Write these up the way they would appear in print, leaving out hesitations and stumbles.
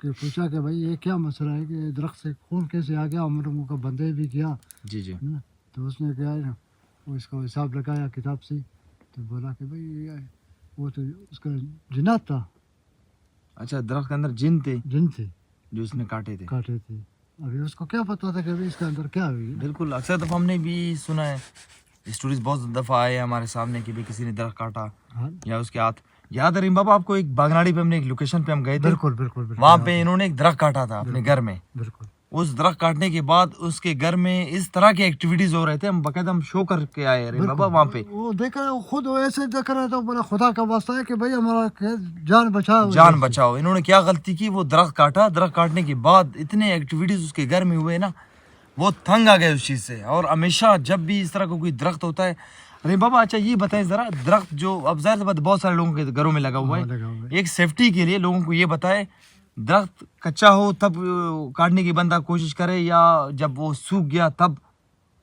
کہ پوچھا کہ بھائی یہ کیا مسئلہ ہے کہ درخت سے خون کیسے آ گیا، ہم لوگوں کا بندے بھی کیا جی جی نا۔ تو اس نے کیا ہے نا وہ اس کا حساب لگایا کتاب سے، تو بولا کہ بھائی وہ تو اس کا جنات تھا، اچھا درخت کے اندر جن تھے جن تھے جو اس نے کاٹے تھے. کاٹے تھے. ابھی اس کو کیا پتا تھا کہ ابھی اس کے اندر کیا ہوئی. بالکل اکثر دفعہ ہم نے بھی سنا ہے، اسٹوریز بہت دفعہ آئے ہیں ہمارے سامنے کہ بھی کسی نے درخت کاٹا یا اس کے ہاتھ. یاد ہے رحیم بابا آپ کو ایک باگناڑی پہ ہم نے ایک لوکیشن پہ ہم گئے تھے، بالکل بالکل بالکل وہاں پہ انہوں نے ایک درخت کاٹا تھا اپنے گھر میں. بالکل اس درخت کاٹنے کے بعد اس کے گھر میں اس طرح کے ایکٹیویٹیز ہو رہے تھے، ہم باقاعدہ ہم شو کر کے آئے رحیم بابا وہاں پہ. وہ دیکھ رہا ہے خود ایسے دیکھ رہا تھا، بولا خدا کا واسطہ ہے کہ بھائی ہمارا جان بچاؤ جان بچاؤ. انہوں نے کیا غلطی کی، وہ درخت کاٹا، درخت کاٹنے کے بعد اتنے ایکٹیویٹیز اس کے گھر میں ہوئے نا، وہ تنگ آ گئے اس چیز سے. اور ہمیشہ جب بھی اس طرح کا کوئی درخت ہوتا ہے رحیم بابا، اچھا یہ بتائیں ذرا، درخت جو اب ظاہر سی بات بہت سارے لوگوں کے گھروں میں لگا ہوا ہے، ایک سیفٹی کے لیے لوگوں کو یہ بتائے درخت کچا ہو تب کاٹنے کی بندہ کوشش کرے یا جب وہ سوکھ گیا تب،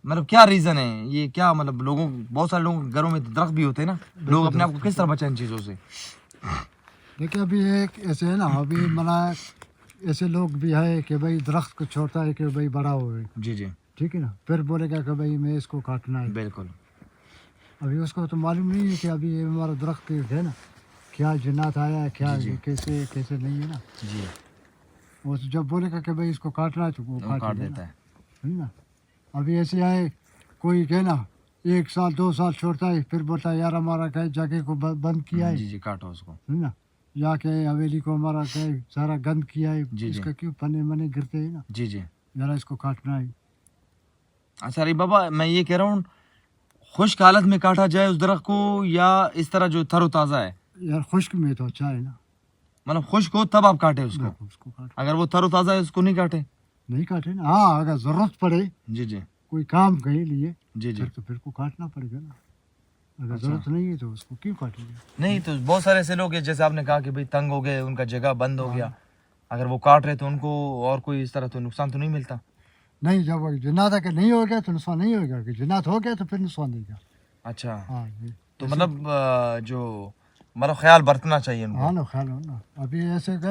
مطلب کیا ریزن ہے یہ، کیا مطلب لوگوں بہت سارے لوگوں کے گھروں میں درخت بھی ہوتے ہیں نا، لوگ اپنے آپ کو کس طرح بچائیں ان چیزوں سے؟ دیکھیں ابھی ایک ایسے ہے نا، ابھی منا ایسے لوگ بھی ہے کہ بھائی درخت کو چھوڑتا ہے کہ بھائی بڑا ہوئے، جی جی ٹھیک ہے نا، پھر بولے گا کہ بھائی میں اس کو کاٹنا ہے. بالکل. ابھی اس کو تو معلوم نہیں ہے کہ ابھی یہ ہمارا درخت ہے نا کیا جنات آیا ہے، کیا کیسے کیسے نہیں ہے نا. جی وہ جب بولے گا کہ بھائی اس کو کاٹنا ہے تو وہ کاٹ کاٹ دیتا ہے. ہے نا. ابھی ایسے آئے کوئی کہ نا 1 سال 2 سال چھوڑتا ہے، پھر بولتا ہے یار ہمارا کہ جگہ کو بند کیا ہے، جی جی کاٹو اس کو. ہے نا، یا کہ حویلی کو ہمارا کہ سارا گند کیا ہے، اس کا کیوں پنے منے گرتے ہیں نا، جی جی. ذرا اس کو کاٹنا ہے. اچھا ری بابا میں یہ کہہ رہا ہوں، خشک حالت میں کاٹا جائے اس درخت کو یا اس طرح جو تر و تازہ ہے؟ یار خشک میں تو اچھا ہے نا، مطلب خشک ہو تب آپ کاٹے اس کو، اس کو کاٹ اگر وہ تر و تازہ ہے اس کو نہیں کاٹے؟ نہیں کاٹے نا. ہاں اگر ضرورت پڑے جی جی کوئی کام کے لیے جی جی. پھر تو پھر کو کاٹنا پڑے گا نا. اگر ضرورت نہیں ہے تو اس کو کیوں کاٹیں گے؟ نہیں تو بہت سارے ایسے لوگ ہیں جیسے آپ نے کہا کہ بھائی تنگ ہو گئے، ان کا جگہ بند ہو گیا، اگر وہ کاٹ رہے تو ان کو اور کوئی اس طرح تو نقصان تو نہیں ملتا؟ نہیں، جب جنات اگر نہیں ہو گیا تو نقصان نہیں ہوگا، کہ جنات ہو گیا تو پھر نقصان دے گا. اچھا ہاں تو مطلب جو مطلب خیال برتنا چاہیے ان کو. ہاں نا، خیال ہو نا. ابھی ایسے کہ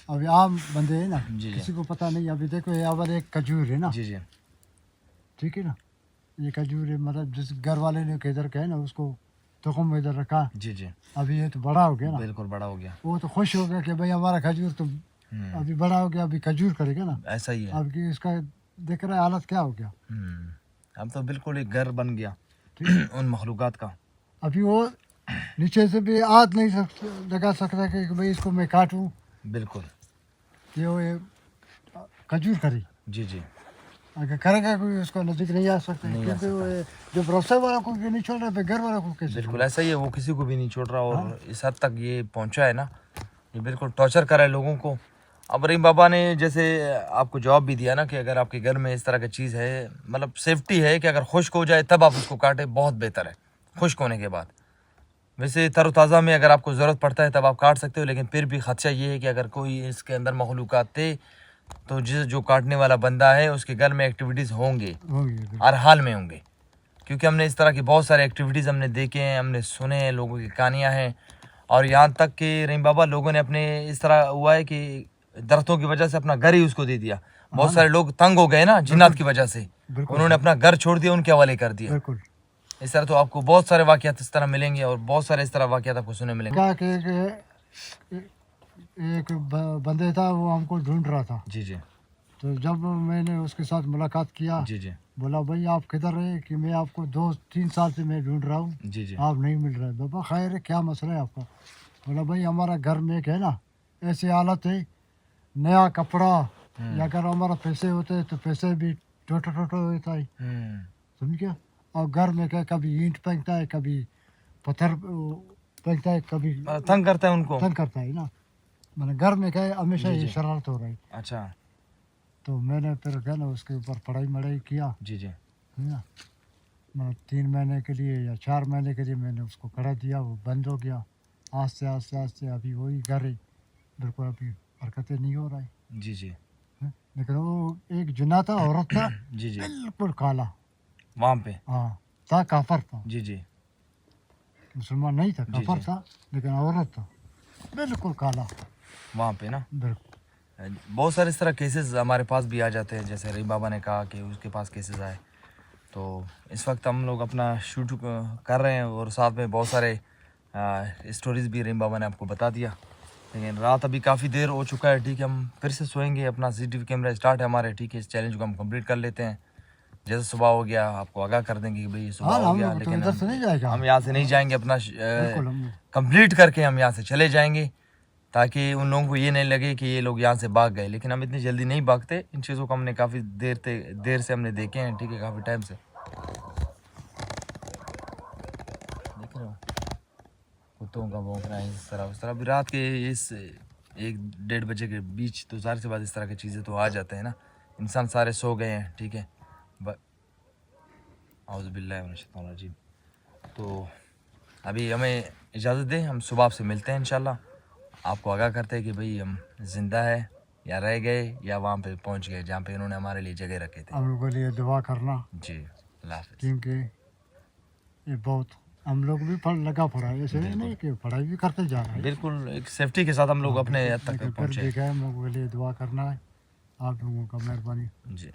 ابھی عام بندے ہیں نا، جی جی کسی کو پتہ نہیں. ابھی دیکھو یہ اول ایک کھجور ہے نا، جی جی ٹھیک ہے نا، یہ کھجور ہے، مطلب جس گھر والے نے ادھر کہ نا اس کو تخم ادھر رکھا، جی جی. ابھی یہ تو بڑا ہو گیا نا، بالکل بڑا ہو گیا. وہ تو خوش ہو گیا کہ بھائی ہمارا کھجور تو ابھی بڑا ہو گیا، ابھی کھجور کرے گا نا. ایسا ہی ہے. اب کی اس کا دیکھ رہا ہے حالت کیا ہو گیا. اب تو بالکل ایک گھر بن گیا ان مخلوقات کا. ابھی وہ نیچے سے بھی ہاتھ نہیں لگا سکتا کہ بھائی اس کو میں کاٹوں، بالکل. کہ وہ کھجور کرے. جی جی اگر کرے گا کوئی اس کو نزدیک نہیں آ سکتا، نہیں آ کیونکہ وہ جو بھروسے والوں کو نہیں چھوڑ رہا، پھر گھر والوں کو کیسے؟ بالکل ایسا ہی ہے، وہ کسی کو بھی نہیں چھوڑ رہا اور اس حد تک یہ پہنچا ہے نا، یہ بالکل ٹارچر کر رہا ہے لوگوں کو. اب رحیم بابا نے جیسے آپ کو جواب بھی دیا نا کہ اگر آپ کے گھر میں اس طرح کی چیز ہے، مطلب سیفٹی ہے کہ اگر خشک ہو جائے تب آپ اس کو کاٹیں، بہت بہتر ہے خشک ہونے کے بعد. ویسے تر و تازہ میں اگر آپ کو ضرورت پڑتا ہے تب آپ کاٹ سکتے ہو، لیکن پھر بھی خدشہ یہ ہے کہ اگر کوئی اس کے اندر مخلوقات تھے تو جو کاٹنے والا بندہ ہے اس کے گھر میں ایکٹیویٹیز ہوں گے، ہر حال میں ہوں گے. کیونکہ ہم نے اس طرح کی بہت سارے ایکٹیویٹیز ہم نے دیکھے ہیں، ہم نے سنے ہیں، لوگوں کی کہانیاں ہیں. اور یہاں تک کہ رحیم بابا لوگوں نے اپنے اس طرح ہوا ہے کہ درختوں کی وجہ سے اپنا گھر ہی اس کو دے دیا. بہت سارے لوگ تنگ ہو گئے نا جنات کی وجہ سے، انہوں نے اپنا گھر چھوڑ دیا، ان کے حوالے کر دیا. بالکل اس طرح تو آپ کو بہت سارے واقعات اس طرح ملیں گے اور بہت سارے اس طرح واقعات آپ کو سننے ملیں گے. کہا کہ ایک بندے تھا، وہ ہم کو ڈھونڈ رہا تھا. جی جی تو جب میں نے اس کے ساتھ ملاقات کیا، جی جی بولا بھائی آپ کدھر رہے؟ کہ میں آپ کو 2-3 سال سے میں ڈھونڈ رہا ہوں، جی جی آپ نہیں مل رہے. بابا خیر ہے، کیا مسئلہ ہے آپ کا؟ بولا بھائی ہمارا گھر میں ایک ہے نا ایسی حالت ہے، نیا کپڑا یا اگر ہمارا پیسے ہوتے تو پیسے بھی ٹوٹا ہوتا ہے، سمجھ گیا. اور گھر میں کیا کبھی اینٹ پھینکتا ہے، کبھی پتھر پھینکتا ہے، کبھی تنگ کرتا ہے ان کو. تنگ کرتا ہے نا. میں نے گھر میں کیا ہے ہمیشہ یہ شرارت ہو رہا ہے. اچھا تو میں نے پھر کیا نا اس کے اوپر پڑھائی کیا، جی جی ہے نا. میں 3 مہینے کے لیے یا 4 مہینے کے لیے میں نے اس کو کھڑا دیا، وہ بند ہو گیا. آہستہ آہستہ ابھی وہی گھر ہے، بالکل ابھی حرکتیں نہیں ہو رہا ہے. جی جی لیکن وہ ایک جنا تھا، عورت تھا، جی جی بالکل کالا. وہاں پہ. ہاں تھا، کافر تھا، جی جی مسلمان نہیں تھا، جی کافر جی. تھا، لیکن عورت تھا، بالکل کالا. وہاں پہ نا. بالکل بہت سارے اس طرح کیسز ہمارے پاس بھی آ جاتے ہیں، جیسے رحیم بابا نے کہا کہ اس کے پاس کیسز آئے. تو اس وقت ہم لوگ اپنا شوٹ کر رہے ہیں اور ساتھ میں بہت سارے اسٹوریز بھی رحیم بابا نے آپ کو بتا دیا. لیکن رات ابھی کافی دیر ہو چکا ہے، ٹھیک ہے، ہم پھر سے سوئیں گے. اپنا CCTV کیمرہ اسٹارٹ ہے ہمارے، ٹھیک ہے. اس چیلنج کو ہم کمپلیٹ کر لیتے ہیں. جیسے صبح ہو گیا آپ کو آگاہ کر دیں گے کہ بھئی صبح ہو گیا، لیکن ہم یہاں سے نہیں جائیں گے. اپنا کمپلیٹ کر کے ہم یہاں سے چلے جائیں گے، تاکہ ان لوگوں کو یہ نہیں لگے کہ یہ لوگ یہاں سے بھاگ گئے. لیکن ہم اتنی جلدی نہیں بھاگتے. ان چیزوں کو ہم نے کافی دیر سے ہم نے دیکھے ہیں، ٹھیک ہے، کافی ٹائم سے. دیکھ رہے ہو کتوں کا بھونکنا ہے اس طرح ابھی رات کے اس 1-1:30 بجے کے بیچ تو ظاہر سی بات اس طرح کی چیزیں تو آ جاتے ہیں نا. انسان سارے سو گئے ہیں، ٹھیک ہے. اعوذ باللہ من الشیطان الرجیم. تو ابھی ہمیں اجازت دیں، ہم صبح آپ سے ملتے ہیں انشاءاللہ. آپ کو آگاہ کرتے ہیں کہ بھئی ہم زندہ ہے یا رہ گئے یا وہاں پہ پہنچ گئے جہاں پہ انہوں نے ہمارے لیے جگہ رکھے تھے. ہم لوگوں کے لیے دعا کرنا. جی اللہ حافظ. کیونکہ یہ بہت ہم لوگ بھی لگا پڑا ہے، ایسے نہیں کہ پڑھائی بھی کرتے جا رہا ہے. بالکل ایک سیفٹی کے ساتھ ہم لوگ اپنے حد تک پھر پہنچے. بھی ہم لوگوں کے لیے دعا کرنا ہے. آپ لوگوں کا مہربانی. جی.